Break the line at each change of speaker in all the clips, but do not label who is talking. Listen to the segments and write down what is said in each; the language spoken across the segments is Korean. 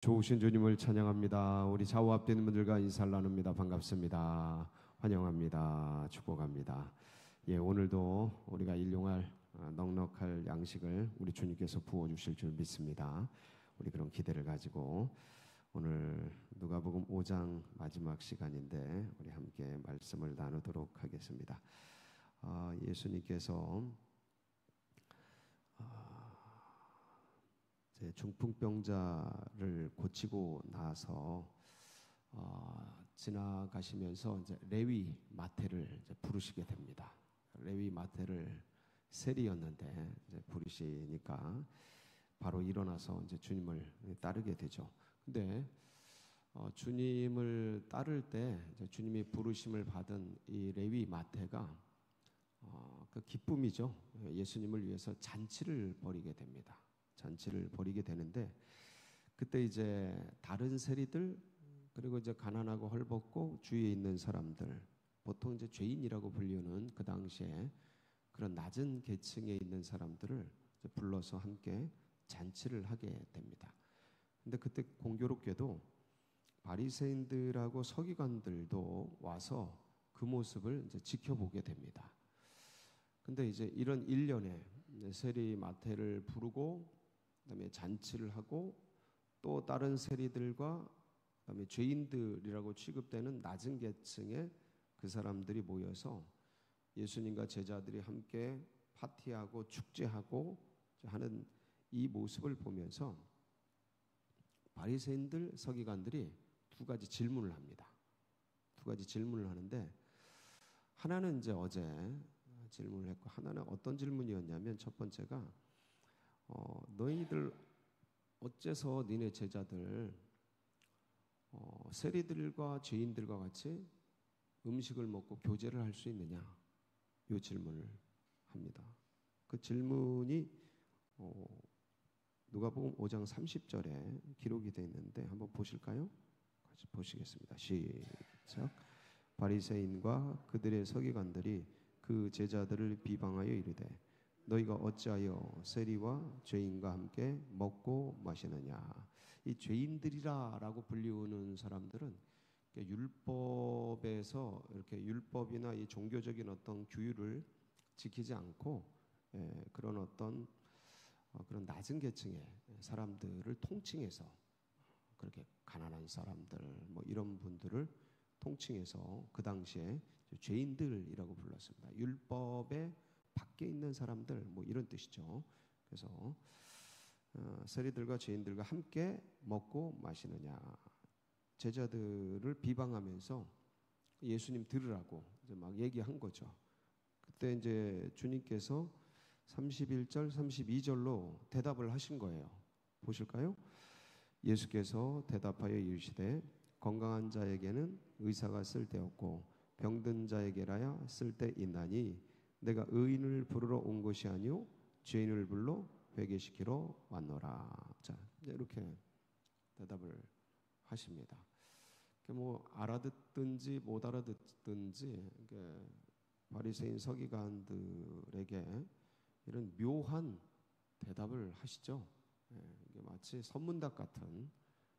좋으신 주님을 찬양합니다. 우리 좌우 앞에 있는 분들과 인사를 나눕니다. 반갑습니다. 환영합니다. 축복합니다. 오늘도 우리가 일용할 넉넉할 양식을 우리 주님께서 부어주실 줄 믿습니다. 우리 그런 기대를 가지고 오늘 누가복음 5장 마지막 시간인데 우리 함께 말씀을 나누도록 하겠습니다. 예수님께서 중풍병자를 고치고 나서 지나가시면서 이제 레위 마태를 이제 부르시게 됩니다. 레위 마태를 세리였는데 이제 부르시니까 바로 일어나서 이제 주님을 따르게 되죠. 근데 주님을 따를 때 이제 주님이 부르심을 받은 이 레위 마태가 그 기쁨이죠. 예수님을 위해서 잔치를 벌이게 됩니다. 잔치를 벌이게 되는데 그때 이제 다른 세리들 그리고 이제 가난하고 헐벗고 주위에 있는 사람들 보통 이제 죄인이라고 불리는 그 당시에 그런 낮은 계층에 있는 사람들을 이제 불러서 함께 잔치를 하게 됩니다. 근데 그때 공교롭게도 바리새인들하고 서기관들도 와서 그 모습을 이제 지켜보게 됩니다. 근데 이제 이런 일련에 세리 마태를 부르고 그다음에 잔치를 하고 또 다른 세리들과 그다음에 죄인들이라고 취급되는 낮은 계층의 그 사람들이 모여서 예수님과 제자들이 함께 파티하고 축제하고 하는 이 모습을 보면서 바리새인들 서기관들이 두 가지 질문을 합니다. 두 가지 질문을 하는데 하나는 이제 어제 질문을 했고 하나는 어떤 질문이었냐면 첫 번째가 너희들 어째서 니네 제자들 세리들과 죄인들과 같이 음식을 먹고 교제를 할 수 있느냐? 이 질문을 합니다. 그 질문이 누가복음 5장 30절에 기록이 되어 있는데 한번 보실까요? 같이 보시겠습니다. 시작. 바리새인과 그들의 서기관들이 그 제자들을 비방하여 이르되 너희가 어찌하여 세리와 죄인과 함께 먹고 마시느냐. 이 죄인들이라고 불리우는 사람들은 율법에서 이렇게 율법이나 이 종교적인 어떤 규율을 지키지 않고 그런 어떤 그런 낮은 계층의 사람들을 통칭해서 그렇게 가난한 사람들 뭐 이런 분들을 통칭해서 그 당시에 죄인들이라고 불렀습니다. 율법에 밖에 있는 사람들 뭐 이런 뜻이죠. 그래서 세리들과 죄인들과 함께 먹고 마시느냐. 제자들을 비방하면서 예수님 들으라고 이제 막 얘기한 거죠. 그때 이제 주님께서 31절, 32절로 대답을 하신 거예요. 보실까요? 예수께서 대답하여 이르시되 건강한 자에게는 의사가 쓸데없고 병든 자에게라야 쓸데있나니 내가 의인을 부르러 온 것이 아니요 죄인을 불러 회개시키러 왔노라. 자, 이렇게 대답을 하십니다. 뭐 알아듣든지 못 알아듣든지 바리새인 서기관들에게 이런 묘한 대답을 하시죠. 이게 마치 선문답 같은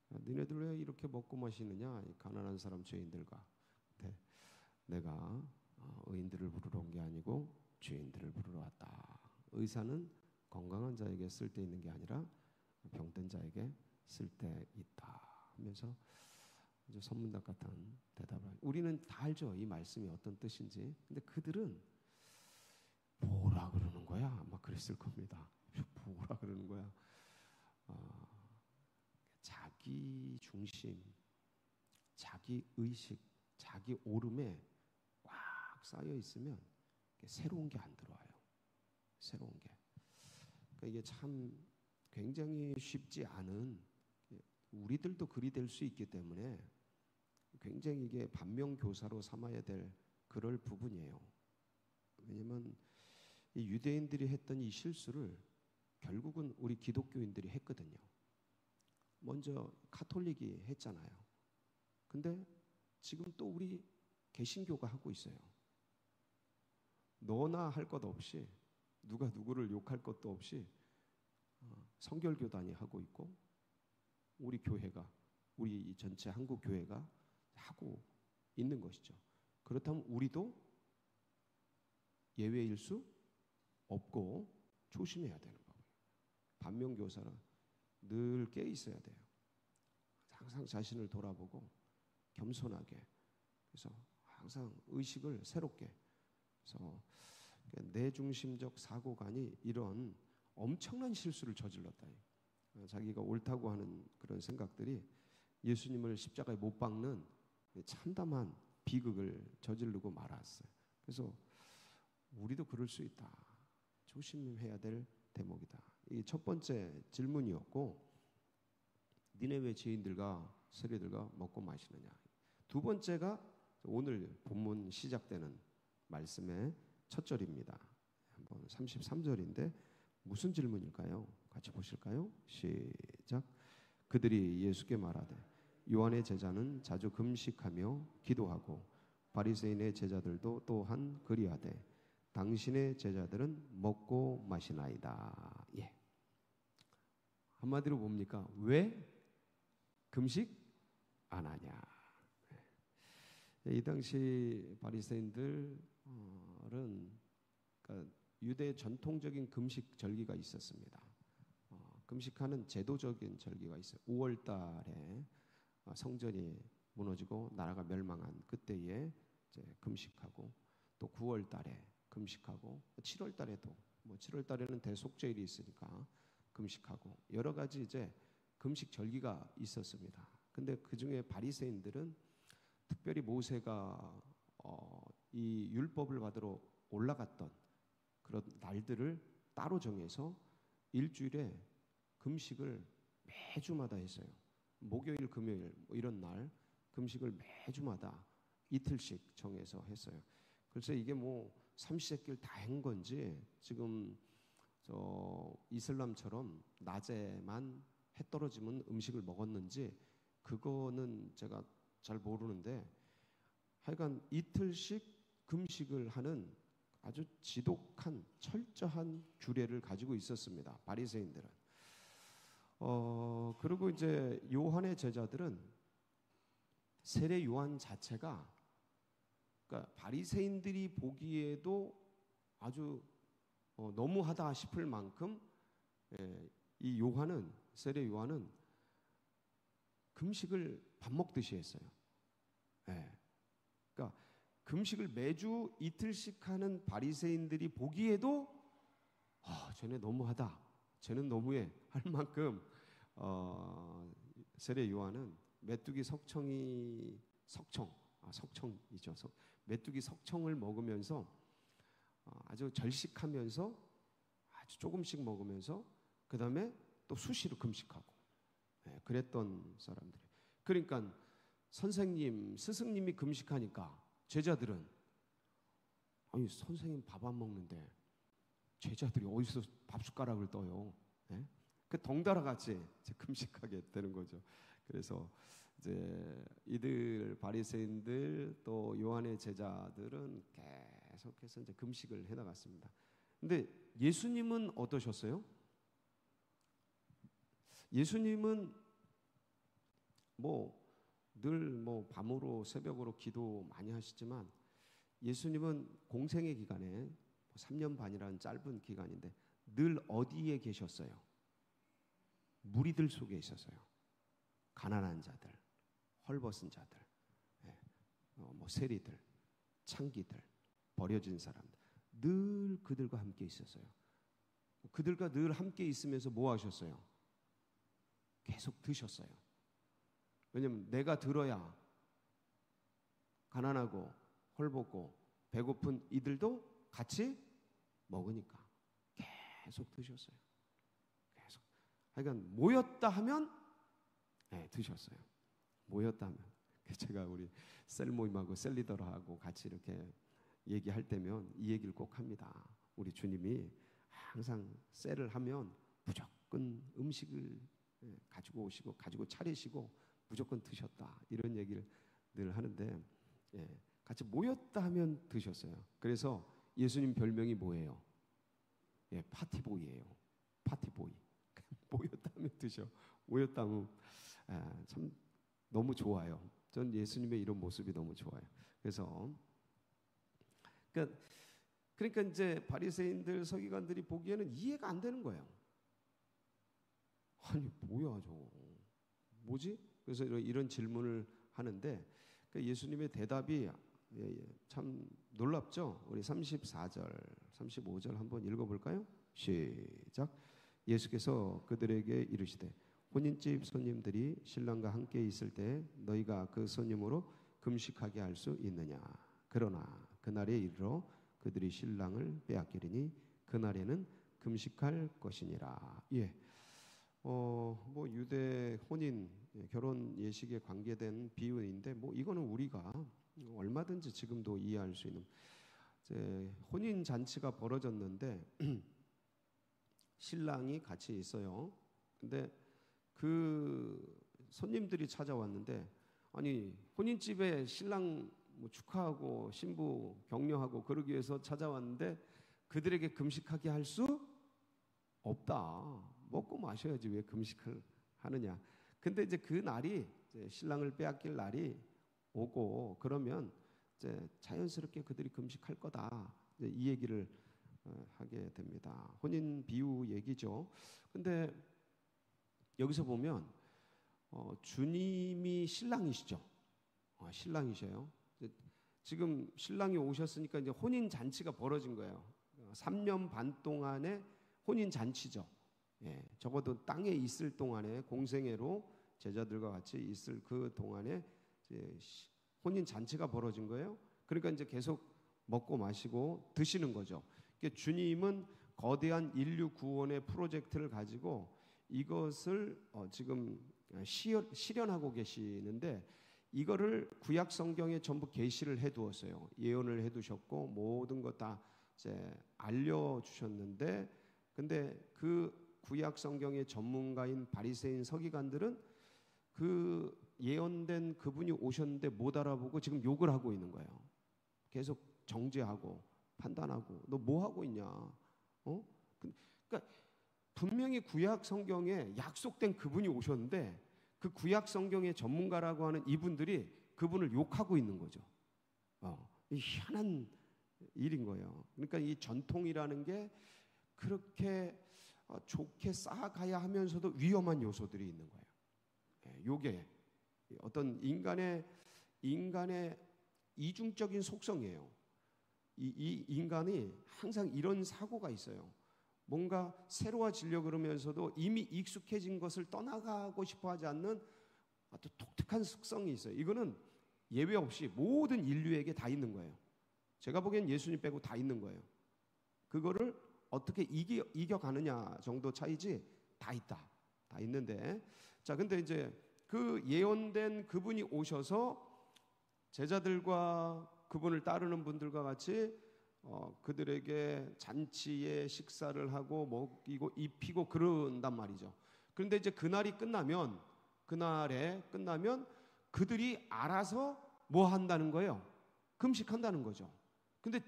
니네들 왜 이렇게 먹고 마시느냐 이 가난한 사람 죄인들과 내가 의인들을 부르러 온 게 아니고 죄인들을 부르러 왔다. 의사는 건강한 자에게 쓸데있는 게 아니라 병든 자에게 쓸데있다 하면서 아주 선문답 같은 대답을 우리는 다 알죠. 이 말씀이 어떤 뜻인지. 근데 그들은 뭐라 그러는 거야? 막 그랬을 겁니다. 뭐라 그러는 거야? 자기 중심, 자기 의식, 자기 오름에 꽉 쌓여 있으면 새로운 게 안 들어와요. 새로운 게. 그러니까 이게 참 굉장히 쉽지 않은 우리들도 그리 될 수 있기 때문에 굉장히 이게 반면교사로 삼아야 될 그럴 부분이에요. 왜냐하면 이 유대인들이 했던 이 실수를 결국은 우리 기독교인들이 했거든요. 먼저 카톨릭이 했잖아요. 근데 지금 또 우리 개신교가 하고 있어요. 너나 할 것 없이 누가 누구를 욕할 것도 없이 성결교단이 하고 있고 우리 교회가, 우리 전체 한국 교회가 하고 있는 것이죠. 그렇다면 우리도 예외일 수 없고 조심해야 되는 거예요. 반면교사는 늘 깨 있어야 돼요. 항상 자신을 돌아보고 겸손하게, 그래서 항상 의식을 새롭게, 그래서 내중심적 사고관이 이런 엄청난 실수를 저질렀다. 자기가 옳다고 하는 그런 생각들이 예수님을 십자가에 못 박는 참담한 비극을 저지르고 말았어요. 그래서 우리도 그럴 수 있다. 조심해야 될 대목이다. 이 첫 번째 질문이었고, 니네왜 죄인들과 세리들과 먹고 마시느냐. 두 번째가 오늘 본문 시작되는 말씀의 첫 절입니다. 한번 33절인데 무슨 질문일까요? 같이 보실까요? 시작. 그들이 예수께 말하되 요한의 제자는 자주 금식하며 기도하고 바리새인의 제자들도 또한 그리하되 당신의 제자들은 먹고 마시나이다. 예. 한마디로 뭡니까? 왜 금식 안 하냐? 이 당시 바리새인들은 그러니까 유대 전통적인 금식 절기가 있었습니다. 금식하는 제도적인 절기가 있어요. 5월 달에 성전이 무너지고 나라가 멸망한 그때에 이제 금식하고, 또 9월 달에 금식하고, 7월 달에도 7월 달에는 대속죄일이 있으니까 금식하고, 여러 가지 이제 금식 절기가 있었습니다. 근데 그 중에 바리새인들은 특별히 모세가 이 율법을 받으러 올라갔던 그런 날들을 따로 정해서 일주일에 금식을 매주마다 했어요. 목요일, 금요일 이런 날 금식을 매주마다 이틀씩 정해서 했어요. 그래서 이게 삼시세끼를 다 한 건지, 지금 이슬람처럼 낮에만 해 떨어지면 음식을 먹었는지 그거는 제가 잘 모르는데, 하여간 이틀씩 금식을 하는 아주 지독한 철저한 규례를 가지고 있었습니다. 바리새인들은. 그리고 이제 요한의 제자들은, 세례 요한 자체가, 그러니까 바리새인들이 보기에도 아주 너무하다 싶을 만큼, 이 요한은, 세례 요한은 금식을 밥 먹듯이 했어요. 그러니까 금식을 매주 이틀씩 하는 바리새인들이 보기에도 쟤네 너무하다, 쟤는 너무해 할 만큼 세례 요한은 메뚜기 석청이죠. 메뚜기 석청을 먹으면서 아주 절식하면서 아주 조금씩 먹으면서 그 다음에 또 수시로 금식하고, 그랬던 사람들이. 그러니까 선생님, 스승님이 금식하니까 제자들은, 아니 선생님 밥 안 먹는데 제자들이 어디서 밥 숟가락을 떠요? 그 덩달아 같이 금식하게 되는 거죠. 그래서 이제 이들 바리새인들 또 요한의 제자들은 계속해서 이제 금식을 해나갔습니다. 근데 예수님은 어떠셨어요? 예수님은 늘 밤으로 새벽으로 기도 많이 하시지만, 예수님은 공생의 기간에 3년 반이라는 짧은 기간인데 늘 어디에 계셨어요? 무리들 속에 있었어요. 가난한 자들, 헐벗은 자들, 세리들, 창기들, 버려진 사람들, 늘 그들과 함께 있었어요. 그들과 늘 함께 있으면서 뭐 하셨어요? 계속 드셨어요. 왜냐하면 내가 들어야 가난하고 헐벗고 배고픈 이들도 같이 먹으니까 계속 드셨어요. 계속. 하여간 모였다 하면 드셨어요. 모였다 하면. 제가 우리 셀 모임하고 셀 리더하고 같이 이렇게 얘기할 때면 이 얘기를 꼭 합니다. 우리 주님이 항상 셀을 하면 무조건 음식을 가지고 오시고 가지고 차리시고 무조건 드셨다, 이런 얘기를 늘 하는데, 같이 모였다 하면 드셨어요. 그래서 예수님 별명이 뭐예요? 파티보이예요. 파티보이. 모였다 하면 드셔. 모였다 하면 참 너무 좋아요. 전 예수님의 이런 모습이 너무 좋아요. 그래서 그러니까 이제 바리새인들 서기관들이 보기에는 이해가 안 되는 거예요. 아니 뭐야 저거 뭐지? 그래서 이런 질문을 하는데 예수님의 대답이 참 놀랍죠. 우리 34절, 35절 한번 읽어볼까요? 시작. 예수께서 그들에게 이르시되 혼인집 손님들이 신랑과 함께 있을 때 너희가 그 손님으로 금식하게 할 수 있느냐? 그러나 그날에 이르러 그들이 신랑을 빼앗기리니 그날에는 금식할 것이니라. 예. 뭐 유대 혼인 결혼 예식에 관계된 비유인데 뭐 이거는 우리가 얼마든지 지금도 이해할 수 있는 이제 혼인 잔치가 벌어졌는데 신랑이 같이 있어요. 근데 그 손님들이 찾아왔는데 아니 혼인집에 신랑 뭐 축하하고 신부 격려하고 그러기 위해서 찾아왔는데 그들에게 금식하게 할 수 없다. 먹고 마셔야지 왜 금식을 하느냐. 근데 이제 그 날이 이제 신랑을 빼앗길 날이 오고 그러면 이제 자연스럽게 그들이 금식할 거다. 이제 이 얘기를 하게 됩니다. 혼인 비유 얘기죠. 근데 여기서 보면 주님이 신랑이시죠. 신랑이셔요. 지금 신랑이 오셨으니까 이제 혼인 잔치가 벌어진 거예요. 3년 반 동안의 혼인 잔치죠. 예, 적어도 땅에 있을 동안에 공생애로 제자들과 같이 있을 그 동안에 이제 혼인 잔치가 벌어진 거예요. 그러니까 이제 계속 먹고 마시고 드시는 거죠. 그러니까 주님은 거대한 인류 구원의 프로젝트를 가지고 이것을 지금 실현하고 계시는데 이거를 구약 성경에 전부 계시를 해두었어요. 예언을 해두셨고 모든 것 다 이제 알려주셨는데, 근데 그 구약 성경의 전문가인 바리새인 서기관들은 그 예언된 그분이 오셨는데 못 알아보고 지금 욕을 하고 있는 거예요. 계속 정죄하고 판단하고 너 뭐 하고 있냐? 그러니까 분명히 구약 성경에 약속된 그분이 오셨는데 그 구약 성경의 전문가라고 하는 이분들이 그분을 욕하고 있는 거죠. 이 희한한 일인 거예요. 그러니까 이 전통이라는 게 그렇게 좋게 쌓아가야 하면서도 위험한 요소들이 있는 거예요. 요게 어떤 인간의 이중적인 속성이에요. 이 인간이 항상 이런 사고가 있어요. 뭔가 새로워지려고 그러면서도 이미 익숙해진 것을 떠나가고 싶어하지 않는 아주 독특한 특성이 있어요. 이거는 예외 없이 모든 인류에게 다 있는 거예요. 제가 보기엔 예수님 빼고 다 있는 거예요. 그거를 어떻게 이겨가느냐 정도 차이지 다 있다. 다 있는데 자 근데 이제 그 예언된 그분이 오셔서 제자들과 그분을 따르는 분들과 같이 그들에게 잔치에 식사를 하고 먹이고 입히고 그런단 말이죠. 그런데 이제 그날이 끝나면 그들이 알아서 뭐 한다는 거예요? 금식한다는 거죠. 근데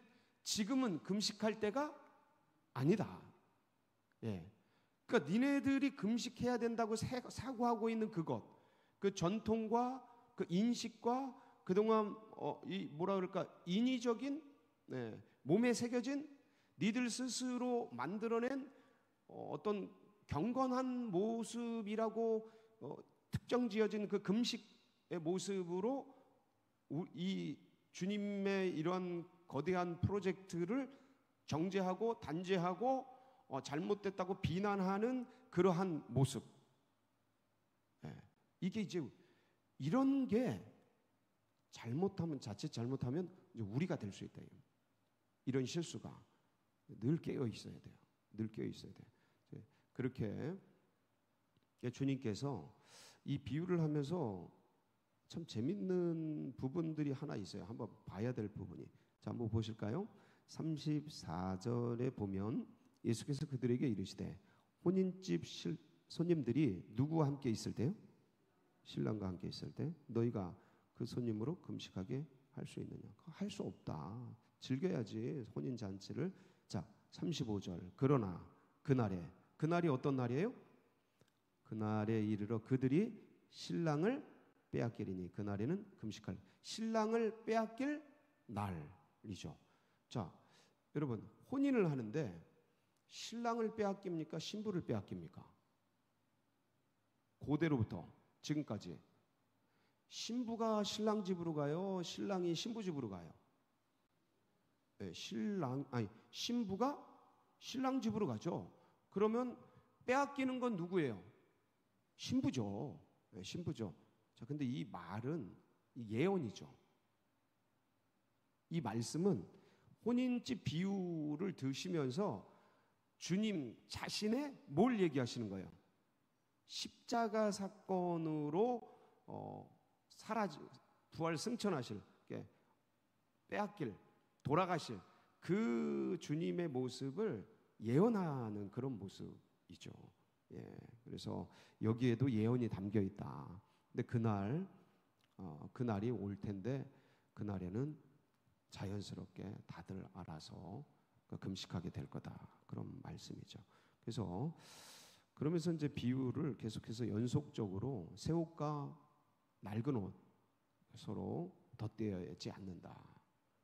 지금은 금식할 때가 아니다. 예. 그러니까 니네들이 금식해야 된다고 사고하고 있는 그것, 그 전통과 그 인식과 그동안 이 뭐라 그럴까 인위적인 몸에 새겨진 니들 스스로 만들어낸 어떤 경건한 모습이라고 특정 지어진 그 금식의 모습으로 이 주님의 이런 거대한 프로젝트를 정죄하고 단죄하고 잘못됐다고 비난하는 그러한 모습. 이게 이제 이런 게 자칫 잘못하면 이제 우리가 될 수 있다. 이런 실수가 늘 깨어 있어야 돼요. 늘 깨어 있어야 돼요. 그렇게 주님께서 이 비유를 하면서 참 재밌는 부분들이 하나 있어요. 한번 봐야 될 부분이. 자, 한번 보실까요? 34절에 보면 예수께서 그들에게 이르시되 혼인집 손님들이 누구와 함께 있을 때요? 신랑과 함께 있을 때 너희가 그 손님으로 금식하게 할 수 있느냐? 할 수 없다. 즐겨야지 혼인 잔치를. 자, 35절. 그러나 그날이 어떤 날이에요? 그날에 이르러 그들이 신랑을 빼앗기리니 그날에는 금식할. 신랑을 빼앗길 날이죠. 자, 여러분 혼인을 하는데 신랑을 빼앗깁니까? 신부를 빼앗깁니까? 고대로부터 지금까지 신부가 신랑 집으로 가요? 신랑이 신부 집으로 가요? 네, 신부가 신랑 집으로 가죠. 그러면 빼앗기는 건 누구예요? 신부죠. 네, 신부죠. 자, 근데 이 말은 예언이죠. 이 말씀은 혼인집 비유를 드시면서 주님 자신의 뭘 얘기하시는 거예요? 십자가 사건으로 부활 승천하실, 빼앗길, 돌아가실 그 주님의 모습을 예언하는 그런 모습이죠. 예, 그래서 여기에도 예언이 담겨 있다. 근데 그날이 올 텐데 그날에는 자연스럽게 다들 알아서 금식하게 될 거다. 그런 말씀이죠. 그래서 그러면서 이제 비유를 계속해서 연속적으로 새 옷과 낡은 옷 서로 덧대어야지 않는다.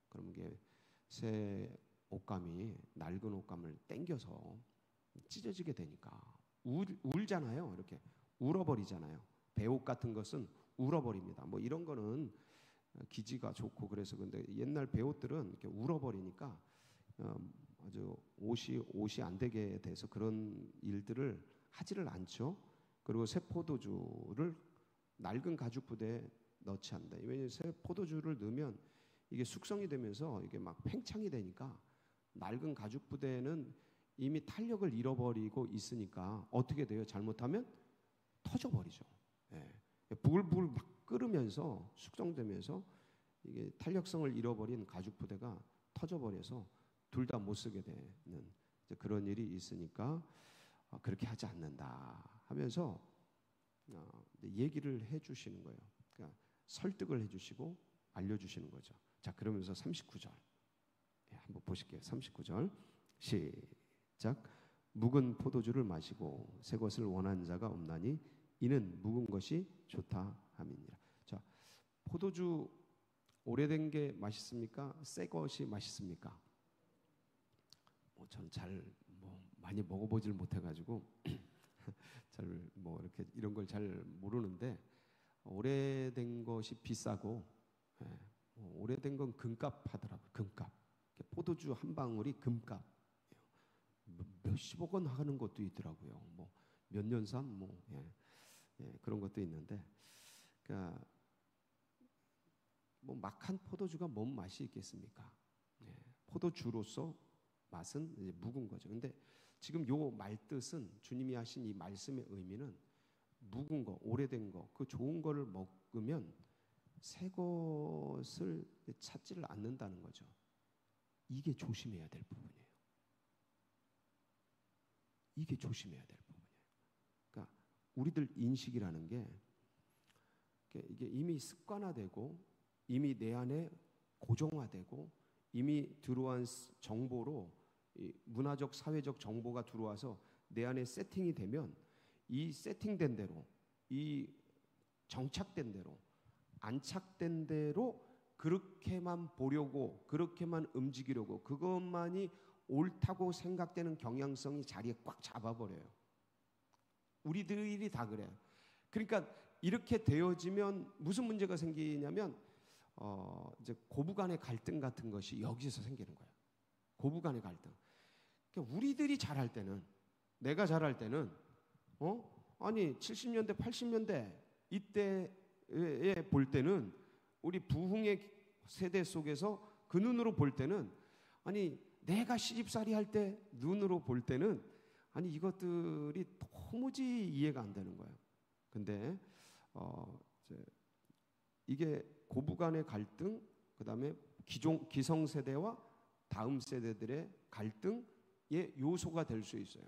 그러면 이게 새 옷감이 낡은 옷감을 당겨서 찢어지게 되니까 울잖아요. 이렇게 울어버리잖아요. 배옷 같은 것은 울어버립니다. 뭐 이런 거는 기지가 좋고 그래서 근데 옛날 배옷들은 이렇게 울어버리니까 아주 옷이 안 되게 돼서 그런 일들을 하지를 않죠. 그리고 새 포도주를 낡은 가죽 부대에 넣지 않는다. 왜냐하면 새 포도주를 넣으면 이게 숙성이 되면서 이게 막 팽창이 되니까 낡은 가죽 부대는 이미 탄력을 잃어버리고 있으니까 어떻게 돼요? 잘못하면 터져버리죠. 예. 부글부글 막 끓으면서 숙성되면서 이게 탄력성을 잃어버린 가죽 부대가 터져버려서 둘 다 못 쓰게 되는 그런 일이 있으니까 그렇게 하지 않는다 하면서 얘기를 해주시는 거예요. 그러니까 설득을 해주시고 알려주시는 거죠. 자, 그러면서 39절 한번 보실게요. 39절 시작. 묵은 포도주를 마시고 새 것을 원하는 자가 없나니 이는 묵은 것이 좋다 함이니라. 자, 포도주 오래된 게 맛있습니까? 새 것이 맛있습니까? 저는 잘 많이 먹어보질 못해가지고 잘 이렇게 이런 걸 잘 모르는데 오래된 것이 비싸고 오래된 건 금값 하더라고요. 금값. 포도주 한 방울이 금값. 몇십억 원 하는 것도 있더라고요. 몇 년 산 그런 것도 있는데, 그러니까 막한 포도주가 뭔 맛이 있겠습니까? 포도주로서 맛은 이제 묵은 거죠. 근데 지금 요 말뜻은 주님이 하신 이 말씀의 의미는 묵은 거, 오래된 거, 그 좋은 거를 먹으면 새 것을 찾지를 않는다는 거죠. 이게 조심해야 될 부분이에요. 이게 조심해야 될 부분이에요. 그러니까 우리들 인식이라는 게 이게 이미 습관화되고 이미 내 안에 고정화되고 이미 들어온 정보로 문화적 사회적 정보가 들어와서 내 안에 세팅이 되면 이 세팅된 대로 이 정착된 대로 안착된 대로 그렇게만 보려고 그렇게만 움직이려고 그것만이 옳다고 생각되는 경향성이 자리에 꽉 잡아버려요. 우리들이 다 그래요. 그러니까 이렇게 되어지면 무슨 문제가 생기냐면 이제 고부간의 갈등 같은 것이 여기서 생기는 거예요. 고부간의 갈등. 그러니까 우리들이 잘할 때는 내가 잘할 때는 아니 70년대 80년대 이때에 볼 때는 우리 부흥의 세대 속에서 그 눈으로 볼 때는 아니 내가 시집살이 할 때 눈으로 볼 때는 아니 이것들이 도무지 이해가 안 되는 거예요. 근데 이게 고부간의 갈등, 그 다음에 기성세대와 다음 세대들의 갈등의 요소가 될 수 있어요.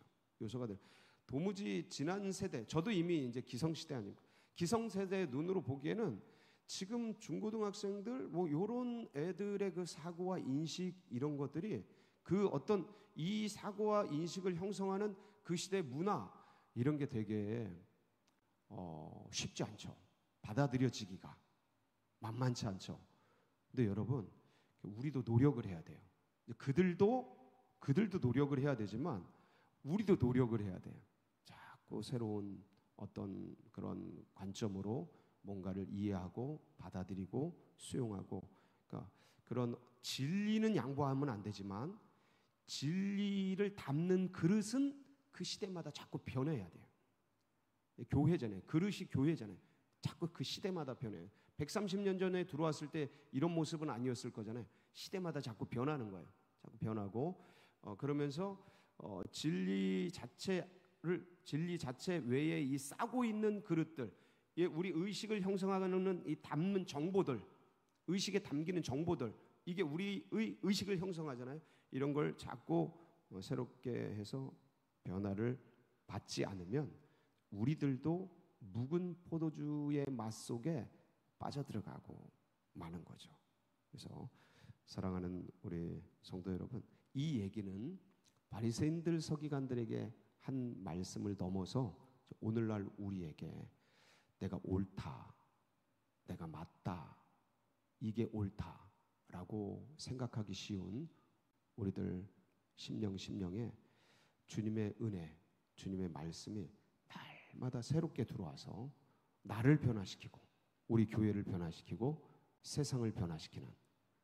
도무지 지난 세대, 저도 이미 이제 기성시대 아닙니까? 기성세대의 눈으로 보기에는 지금 중고등학생들 요런 애들의 그 사고와 인식 이런 것들이 그 어떤 이 사고와 인식을 형성하는 그 시대의 문화 이런 게 되게 쉽지 않죠. 받아들여지기가 만만치 않죠. 근데 여러분, 우리도 노력을 해야 돼요. 그들도 노력을 해야 되지만 우리도 노력을 해야 돼요. 자꾸 새로운 어떤 그런 관점으로 뭔가를 이해하고 받아들이고 수용하고, 그러니까 그런 진리는 양보하면 안 되지만 진리를 담는 그릇은 그 시대마다 자꾸 변해야 돼요. 교회잖아요. 그릇이 교회잖아요. 자꾸 그 시대마다 변해요. 130년 전에 들어왔을 때 이런 모습은 아니었을 거잖아요. 시대마다 자꾸 변하는 거예요. 자꾸 변하고 그러면서 진리 자체 외에 이 싸고 있는 그릇들, 우리 의식을 형성하는 이 담는 정보들, 의식에 담기는 정보들, 이게 우리의 의식을 형성하잖아요. 이런 걸 자꾸 새롭게 해서 변화를 받지 않으면 우리들도 묵은 포도주의 맛 속에 빠져들어가고 마는 거죠. 그래서 사랑하는 우리 성도 여러분, 이 얘기는 바리새인들 서기관들에게 한 말씀을 넘어서 오늘날 우리에게 내가 옳다, 내가 맞다, 이게 옳다라고 생각하기 쉬운 우리들 심령에 주님의 은혜, 주님의 말씀이 날마다 새롭게 들어와서 나를 변화시키고 우리 교회를 변화시키고 세상을 변화시키는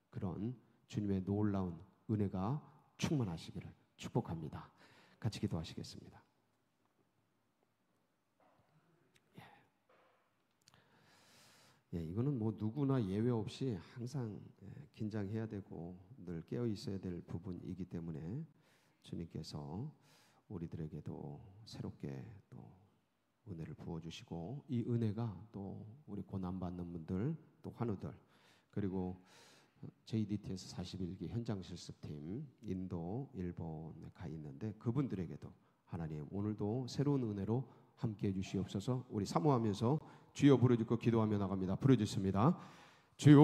그런 주님의 놀라운 은혜가 충만하시기를 축복합니다. 같이 기도하시겠습니다. 이거는 뭐 누구나 예외 없이 항상 긴장해야 되고 늘 깨어 있어야 될 부분이기 때문에 주님께서 우리들에게도 새롭게 또 은혜를 부어주시고, 이 은혜가 또 우리 고난받는 분들, 또 환우들, 그리고 JDT에서 41기 현장 실습팀 인도, 일본에 가 있는데 그분들에게도 하나님 오늘도 새로운 은혜로 함께해 주시옵소서. 우리 사모하면서 주여 부르짖고 기도하며 나갑니다. 부르짖습니다. 주여